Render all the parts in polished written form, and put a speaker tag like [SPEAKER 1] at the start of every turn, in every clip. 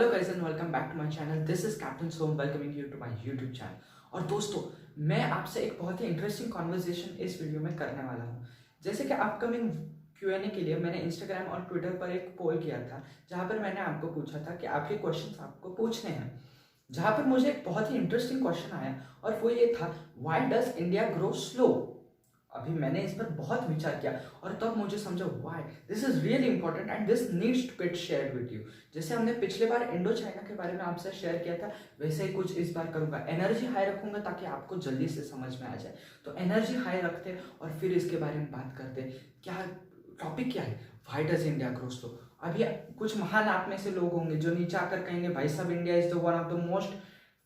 [SPEAKER 1] Hello guys and welcome back to my channel. This is captain Som welcoming you to my YouTube channel. और दोस्तों, मैं आपसे एक बहुत ही इंटरेस्टिंग कॉन्वर्सेशन इस वीडियो में करने वाला हूँ। जैसे कि अपकमिंग Q&A के लिए मैंने इंस्टाग्राम और ट्विटर पर एक पोल किया था, जहाँ पर मैंने आपको पूछा था कि आपके क्वेश्चंस आपको पूछने हैं। जहाँ पर मुझे एक बहुत ही इंटरेस्टिंग क्वेश्चन आया और वो ये था, why does India grow slow. अभी मैंने इस पर बहुत विचार किया और तब मुझे समझा why this is really important and this needs to get shared with you. जैसे हमने पिछले बार इंडो चाइना के बारे में आपसे शेयर किया था, वैसे ही कुछ इस बार करूंगा। एनर्जी हाई रखूंगा ताकि आपको जल्दी से समझ में आ जाए। तो एनर्जी हाई रखते और फिर इसके बारे में बात करते। क्या टॉपिक क्या है? Why does India grow slow. अभी कुछ महान आप में से लोग होंगे जो नीचे आकर कहेंगे भाई साहब, India is the one of the most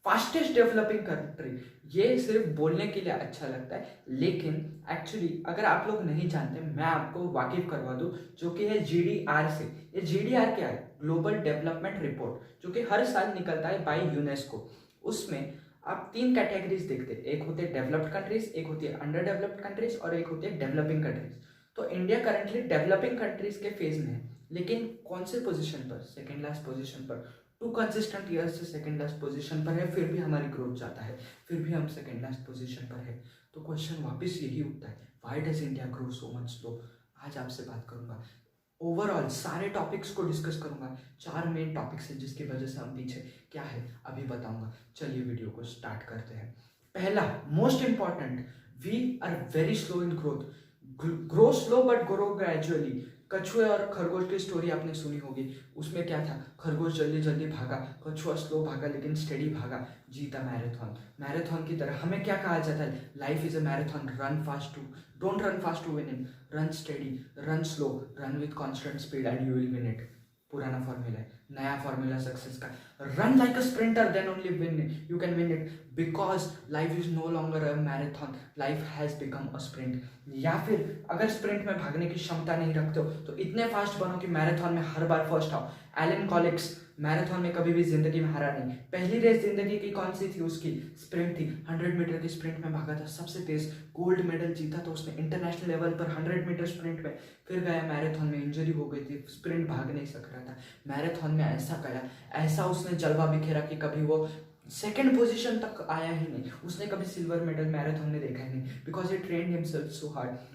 [SPEAKER 1] fastest developing country. ये सिर्फ बोलने के लिए अच्छा लगता है, लेकिन एक्चुअली अगर आप लोग नहीं जानते, मैं आपको वाकिफ करवा दूं, जो कि है GDR से। ये GDR क्या है? ग्लोबल डेवलपमेंट रिपोर्ट, जो कि हर साल निकलता है बाय यूनेस्को। उसमें आप 3 कैटेगरीज देखते हैं। एक होते हैं डेवलप्ड कंट्रीज, एक होती है अंडर डेवलप्ड कंट्रीज और एक होती है डेवलपिंग कंट्रीज। तो इंडिया करंटली डेवलपिंग कंट्रीज के फेज में है, लेकिन कौन से पोजीशन पर? सेकेंड लास्ट पोजीशन पर। 2 कंसिस्टेंट ईयर्स से सेकेंड लास्ट पोजीशन पर है, फिर भी हमारी ग्रोथ जाता है, फिर भी हम सेकेंड लास्ट पोजीशन पर है। तो क्वेश्चन वापस यही उठता है, why does India grow so much slow. आज आपसे बात करूंगा, ओवरऑल सारे टॉपिक्स को डिस्कस करूंगा। 4 मेन टॉपिक्स हैं जिसकी वजह से हम पीछे क्या है अभी बताऊंगा। चलिए वीडियो को स्टार्ट करते हैं। पहला most important, we are very slow in growth. Grow slow but grow gradually. कछुए और खरगोश की स्टोरी आपने सुनी होगी। उसमें क्या था? खरगोश जल्दी जल्दी भागा, कछुआ स्लो भागा लेकिन स्टेडी भागा, जीता मैराथन। मैराथन की तरह हमें क्या कहा जाता है? Life is a marathon, run fast to don't run fast to win it, run steady, run slow, run with constant speed and you will win it. पुराना फॉर्मूला है, नया फॉर्मूला सक्सेस का, run like a sprinter then only win it, you can win it, because life is no longer a marathon, life has become a sprint. या फिर अगर sprint में भागने की क्षमता नहीं रखते हो तो इतने फास्ट बनो कि मैराथन में हर बार फर्स्ट आओ। एलन कॉलिक्स मैराथन में कभी भी जिंदगी में हारा नहीं। पहली रेस जिंदगी की कौन सी थी? उसकी स्प्रिंट थी। 100 मीटर की स्प्रिंट में भागा था, सबसे तेज, गोल्ड मेडल जीता था उसने इंटरनेशनल लेवल पर 100 मीटर स्प्रिंट में। फिर गया मैराथन में, इंजरी हो गई थी, स्प्रिंट भाग नहीं सक रहा था। मैराथन में ऐसा गया, ऐसा उसने जलवा बिखेरा कि कभी वो सेकेंड पोजीशन तक आया ही नहीं। उसने कभी सिल्वर मेडल मैराथन में देखा ही नहीं, because he trained himself so hard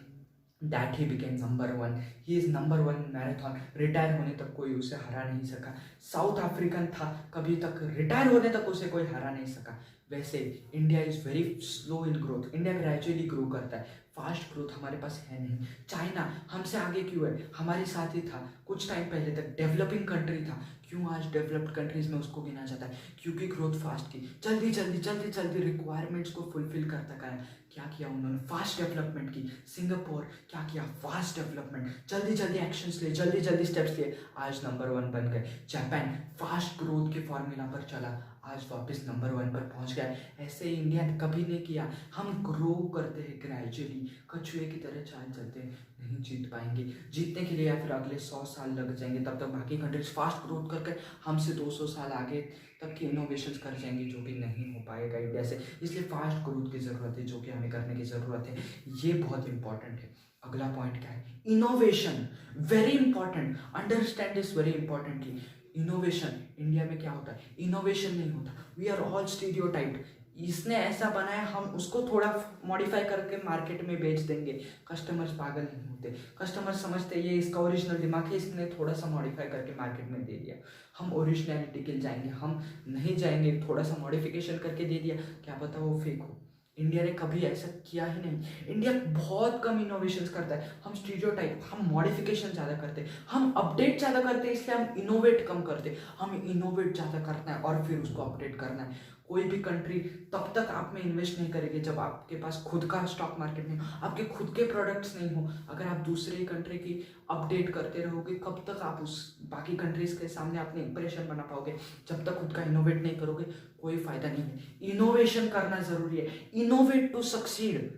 [SPEAKER 1] that he became number 1। He is number 1 marathon. Retire होने तक कोई उसे हरा नहीं सका। साउथ अफ्रीकन था, कभी तक रिटायर होने तक उसे कोई हरा नहीं सका। वैसे India is very slow in growth. India gradually grow करता है, फास्ट ग्रोथ हमारे पास है नहीं। चाइना हमसे आगे क्यों है? हमारे साथ ही था कुछ टाइम पहले तक, डेवलपिंग कंट्री था। क्यों आज डेवलप्ड कंट्रीज में उसको गिना जाता है? क्योंकि ग्रोथ फास्ट की, जल्दी जल्दी जल्दी जल्दी रिक्वायरमेंट्स को फुलफिल करता गया। क्या किया उन्होंने? फास्ट डेवलपमेंट की। सिंगापुर क्या किया? फास्ट डेवलपमेंट, जल्दी जल्दी एक्शंस लिए, जल्दी जल्दी स्टेप्स लिए, आज नंबर 1 बन गए। जापान फास्ट ग्रोथ के फॉर्मूला पर चला, आज वापस नंबर 1 पर पहुंच गया। ऐसे इंडिया ने कभी नहीं किया। हम ग्रो करते हैं ग्रेजुअली, कछुए की तरह चाल चलते हैं, नहीं जीत पाएंगे। जीतने के लिए या फिर अगले 100 साल लग जाएंगे, तब तक बाकी कंट्रीज फास्ट ग्रोथ करके हमसे 200 साल आगे तक की इनोवेशंस कर जाएंगे, जो कि नहीं हो पाएगा इंडिया से। इसलिए फास्ट ग्रोथ की ज़रूरत है, जो कि हमें करने की ज़रूरत है। ये बहुत इंपॉर्टेंट है। अगला पॉइंट क्या है? Innovation, very important. Understand this very importantly. Innovation India में क्या होता है? इनोवेशन नहीं होता। We are all stereotyped. इसने ऐसा बनाया, हम उसको थोड़ा मॉडिफाई करके मार्केट में बेच देंगे। कस्टमर्स पागल नहीं होते, कस्टमर समझते ये इसका ओरिजिनल दिमाग है, इसने थोड़ा सा मॉडिफाई करके मार्केट में दे दिया। हम ओरिजिनलिटी के लिए जाएंगे, हम नहीं जाएंगे थोड़ा सा मॉडिफिकेशन करके दे दिया, क्या पता वो फेक हो। इंडिया ने कभी ऐसा किया ही नहीं। इंडिया बहुत कम इनोवेशंस करता है। हम स्टीरियोटाइप, हम मॉडिफिकेशन ज़्यादा करते हैं, हम अपडेट ज़्यादा करते हैं, इसलिए हम इनोवेट कम करते हैं। हमें इनोवेट ज़्यादा करना है और फिर उसको अपडेट करना है। कोई भी कंट्री तब तक आप में इन्वेस्ट नहीं करेगी जब आपके पास खुद का स्टॉक मार्केट नहीं हो, आपके खुद के प्रोडक्ट्स नहीं हो। अगर आप दूसरे कंट्री की अपडेट करते रहोगे, कब तक आप उस बाकी कंट्रीज के सामने अपने इंप्रेशन बना पाओगे? जब तक खुद का इनोवेट नहीं करोगे कोई फायदा नहीं है। इनोवेशन करना जरूरी है, इनोवेट टू सक्सीड।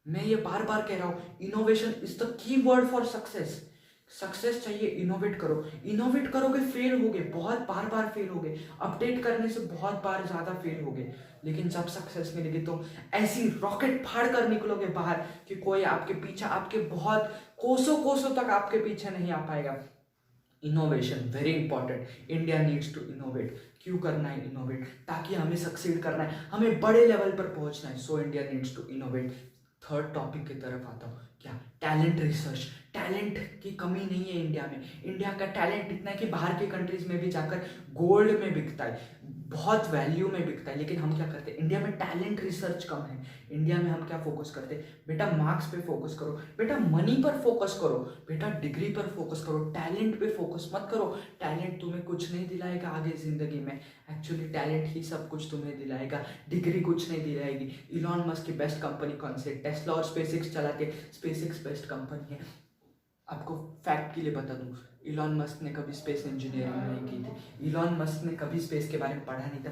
[SPEAKER 1] मैं ये बार बार कह रहा हूँ, innovation is the key word for success. Success चाहिए, इनोवेट करो। इनोवेट करोगे फेल होगे, बहुत बार बार फेल होगे, अपडेट करने से बहुत बार ज्यादा फेल होगे, लेकिन जब सक्सेस मिलेगी तो ऐसी रॉकेट फाड़ कर निकलोगे बाहर कि कोई आपके पीछे, आपके बहुत कोसों कोसों तक आपके पीछे नहीं आ पाएगा। Innovation very important. India needs to innovate. क्यों करना है इनोवेट? ताकि हमें सक्सीड करना है, हमें बड़े लेवल पर पहुंचना है। So India needs to innovate. Third topic की तरफ आता हूँ, क्या? Talent research. टैलेंट की कमी नहीं है इंडिया में। इंडिया का टैलेंट इतना है कि बाहर के कंट्रीज में भी जाकर गोल्ड में बिकता है, बहुत वैल्यू में बिकता है। लेकिन हम क्या करते हैं? इंडिया में टैलेंट रिसर्च कम है। इंडिया में हम क्या फोकस करते हैं? बेटा मार्क्स पे फोकस करो, बेटा मनी पर फोकस करो, बेटा डिग्री पर फोकस करो, टैलेंट पे फोकस मत करो। टैलेंट तुम्हें कुछ नहीं दिलाएगा आगे जिंदगी में। एक्चुअली टैलेंट ही सब कुछ तुम्हें दिलाएगा, डिग्री कुछ नहीं दिलाएगी। इलॉन मस्क की बेस्ट कंपनी कौन सी है? टेस्ला और स्पेसएक्स चलाते। स्पेसएक्स बेस्ट कंपनी है। आपको फैक्ट के लिए बता दूं, इलॉन मस्क ने कभी स्पेस इंजीनियरिंग नहीं की थी। इलॉन मस्क ने कभी स्पेस के बारे में पढ़ा नहीं था।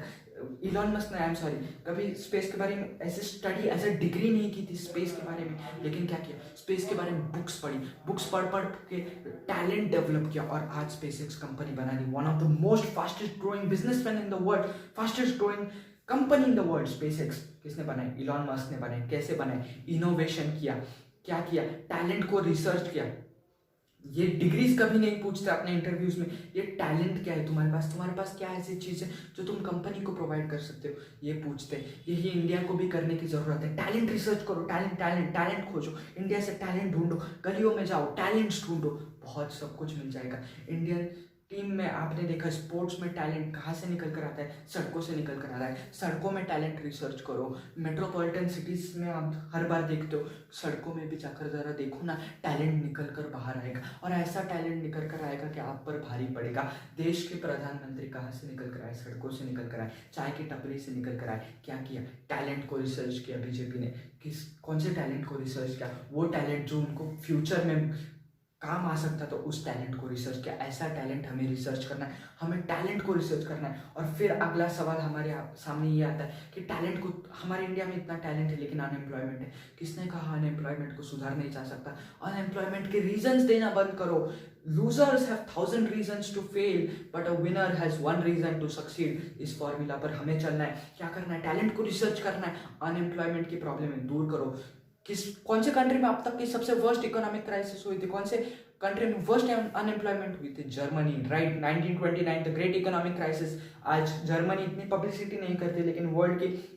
[SPEAKER 1] इलॉन मस्क ने, आई एम सॉरी, कभी स्पेस के बारे में ऐसे स्टडी, ऐसे डिग्री नहीं की थी स्पेस के बारे में। लेकिन क्या किया? स्पेस के बारे में बुक्स पढ़ी, बुक्स पढ़ पढ़ के टैलेंट डेवलप किया और आज स्पेस एक्स कंपनी बना दी। One of the most fastest growing businessman in the world, fastest growing company in the world. Space X किसने बनाई? इलॉन मस्क ने बनाई। कैसे बनाई? इनोवेशन किया। क्या किया? टैलेंट को रिसर्च किया। ये डिग्रीज कभी नहीं पूछते अपने इंटरव्यूज में, ये टैलेंट क्या है तुम्हारे पास क्या ऐसी चीज़ है जो तुम कंपनी को प्रोवाइड कर सकते हो, ये पूछते हैं। यही इंडिया को भी करने की जरूरत है। टैलेंट रिसर्च करो, टैलेंट खोजो, इंडिया से टैलेंट ढूंढो, गलियों में जाओ, टैलेंट्स ढूंढो, बहुत सब कुछ मिल जाएगा। इंडियन टीम में आपने देखा स्पोर्ट्स में टैलेंट कहाँ से निकल कर आता है? सड़कों से निकल कर आता है। सड़कों में टैलेंट रिसर्च करो। मेट्रोपॉलिटन सिटीज में आप हर बार देखते हो, सड़कों में भी जाकर ज़रा देखो ना, टैलेंट निकल कर बाहर आएगा। और ऐसा टैलेंट निकल कर आएगा कि आप पर भारी पड़ेगा। देश के प्रधानमंत्री कहाँ से निकल कर आए? सड़कों से निकल कर आए, चाय की टपरी से निकल कर आए। क्या किया? टैलेंट को रिसर्च किया बीजेपी ने। कौन से टैलेंट को रिसर्च किया? वो टैलेंट जो उनको फ्यूचर में काम आ सकता, तो उस टैलेंट को रिसर्च किया। ऐसा टैलेंट हमें रिसर्च करना है, हमें टैलेंट को रिसर्च करना है। और फिर अगला सवाल हमारे सामने ये आता है कि टैलेंट को, हमारे इंडिया में इतना टैलेंट है लेकिन अनएम्प्लॉयमेंट है। किसने कहा अनएम्प्लॉयमेंट को सुधार नहीं जा सकता? अनएम्प्लॉयमेंट के रीजंस देना बंद करो। Losers have 1000 reasons to fail but a winner has one reason to succeed. इस फॉर्मूला पर हमें चलना है। क्या करना है? टैलेंट को रिसर्च करना है, अनएम्प्लॉयमेंट की प्रॉब्लम दूर करो। कौन से कंट्री में अब तक की सबसे वर्स्ट इकोनॉमिक क्राइसिस हुई थी? कौन से कंट्री में वर्स्ट अनएम्प्लॉयमेंट हुई थी? Germany, right, 1929 the great economic crisis. आज जर्मनी इतनी पब्लिसिटी नहीं करती लेकिन वर्ल्ड की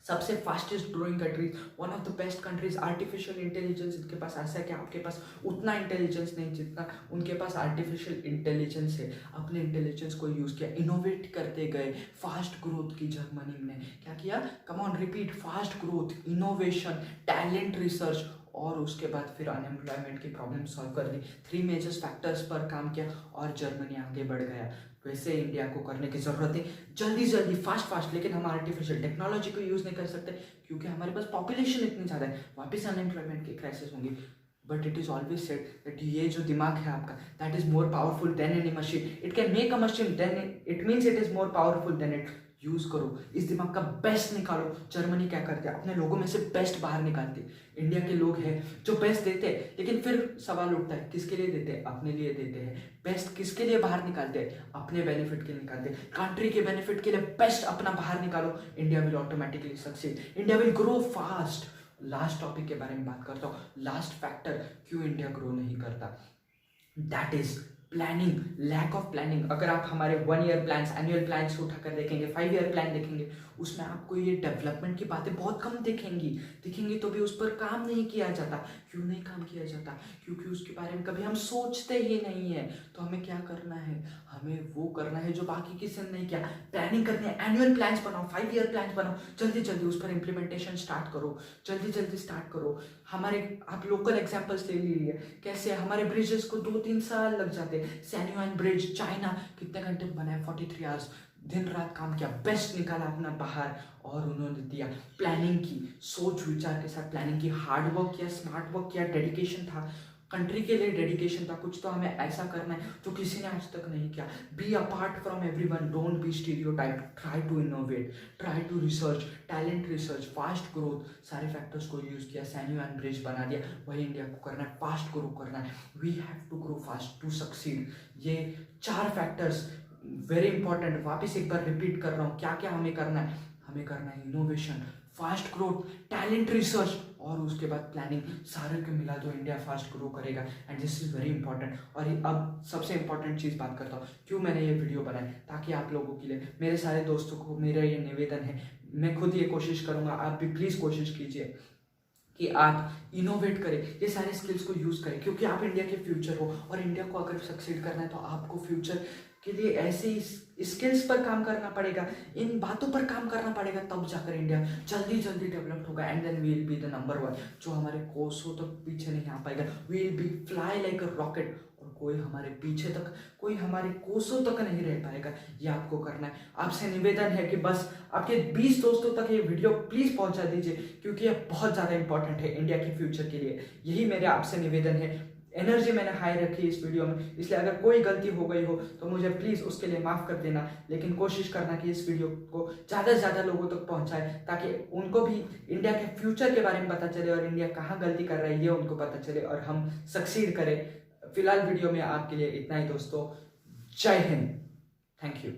[SPEAKER 1] सबसे fastest growing countries, one of the best countries. Artificial intelligence इनके पास ऐसा है कि आपके पास उतना इंटेलिजेंस नहीं जितना उनके पास आर्टिफिशियल इंटेलिजेंस है। अपने इंटेलिजेंस को यूज़ किया, इनोवेट करते गए, फास्ट ग्रोथ की। जर्मनी ने क्या किया? Come on repeat, fast growth, innovation, talent research, और उसके बाद फिर अनएम्प्लॉयमेंट की प्रॉब्लम सॉल्व कर दी। 3 मेजर फैक्टर्स पर काम किया और जर्मनी आगे बढ़ गया। वैसे इंडिया को करने की जरूरत है, जल्दी फास्ट। लेकिन हम आर्टिफिशियल टेक्नोलॉजी को यूज नहीं कर सकते क्योंकि हमारे पास पॉपुलेशन इतनी ज़्यादा है। वापस अनएम्प्लॉयमेंट की क्राइसिस होंगी। But it is always said that ये जो दिमाग है आपका, that is more powerful than any machine. It can make a machine, then it means it is more powerful than it. Use करो, इस दिमाग का बेस्ट निकालो। जर्मनी क्या करते हैं? अपने लोगों में से बेस्ट बाहर निकालते। इंडिया के लोग हैं जो बेस्ट देते हैं, लेकिन फिर सवाल उठता है किसके लिए देते हैं? अपने लिए देते हैं। बेस्ट किसके लिए बाहर निकालते हैं? अपने बेनिफिट के लिए निकालते हैं। कंट्री के बेनिफिट के लिए बेस्ट अपना बाहर निकालो। India will automatically succeed, India will grow fast. Last topic के बारे में बात करता हूँ, लास्ट फैक्टर क्यों इंडिया ग्रो नहीं करता, that is planning, lack of planning. अगर आप हमारे 1 ईयर प्लान्स, एनुअल प्लान्स उठाकर देखेंगे, 5 ईयर प्लान देखेंगे, उसमें आपको ये डेवलपमेंट की बातें बहुत कम दिखेंगी तो भी उस पर काम नहीं किया जाता। क्यों नहीं काम किया जाता? क्योंकि उसके बारे में कभी हम सोचते ही नहीं है। तो हमें क्या करना है? हमें वो करना है जो बाकी किसी ने नहीं किया। प्लानिंग करनी है, एनुअल प्लान्स बनाओ, 5 ईयर प्लान्स बनाओ, जल्दी उस पर इंप्लीमेंटेशन स्टार्ट करो, जल्दी स्टार्ट करो। हमारे, आप लोकल एग्जाम्पल्स ले लीजिए, कैसे हमारे ब्रिजेस को 2-3 साल लग जाते। सैन्युआन ब्रिज चाइना कितने घंटे में बनाया? 43 आवर्स, दिन रात काम किया, बेस्ट निकाला अपना बाहर और उन्होंने दिया। प्लानिंग की, सोच विचार के साथ प्लानिंग की, हार्ड वर्क किया, स्मार्ट वर्क किया, डेडिकेशन था, कंट्री के लिए डेडिकेशन था। कुछ तो हमें ऐसा करना है जो किसी ने आज तक नहीं किया। Be apart from everyone, don't be stereotype, try to innovate, try to research, talent research, fast growth, सारे फैक्टर्स को यूज किया, सैन्युआन ब्रिज बना दिया। वही इंडिया को करना है, फास्ट ग्रो करना है। We have to grow fast to succeed. ये 4 फैक्टर्स वेरी इंपॉर्टेंट। वापस एक बार रिपीट कर रहा हूँ, क्या क्या हमें करना है? हमें करना है innovation, fast growth, talent research और उसके बाद प्लानिंग सारे को मिला तो इंडिया फास्ट ग्रो करेगा and this is very important. और अब सबसे इंपॉर्टेंट चीज़ बात करता हूँ, क्यों मैंने ये वीडियो बनाई, ताकि आप लोगों के लिए, मेरे सारे दोस्तों को मेरा ये निवेदन है, मैं खुद ये कोशिश करूँगा, आप भी प्लीज़ कोशिश कीजिए कि आप इनोवेट करें, ये सारे स्किल्स को यूज़ करें, क्योंकि आप इंडिया के फ्यूचर हो और इंडिया को अगर सक्सीड करना है तो आपको फ्यूचर के लिए ऐसे ही स्किल्स पर काम करना पड़ेगा, इन बातों पर काम करना पड़ेगा, तब जाकर इंडिया जल्दी जल्दी डेवलप होगा and then we will be the number 1, जो हमारे कोसों तक पीछे नहीं आ पाएगा। We will be fly like a rocket और कोई हमारे पीछे तक, कोई हमारे कोसों तक नहीं रह पाएगा। ये आपको करना है। आपसे निवेदन है कि बस आपके 20 दोस्तों तक ये वीडियो प्लीज़ पहुंचा दीजिए, क्योंकि ये बहुत ज़्यादा इंपॉर्टेंट है इंडिया के फ्यूचर के लिए। यही मेरे आपसे निवेदन है। एनर्जी मैंने हाई रखी इस वीडियो में, इसलिए अगर कोई गलती हो गई हो तो मुझे प्लीज़ उसके लिए माफ़ कर देना, लेकिन कोशिश करना कि इस वीडियो को ज़्यादा से ज़्यादा लोगों तक पहुंचाए, ताकि उनको भी इंडिया के फ्यूचर के बारे में पता चले और इंडिया कहाँ गलती कर रहा है ये उनको पता चले और हम सक्सीड करें। फिलहाल वीडियो में आपके लिए इतना ही दोस्तों। जय हिंद। Thank you.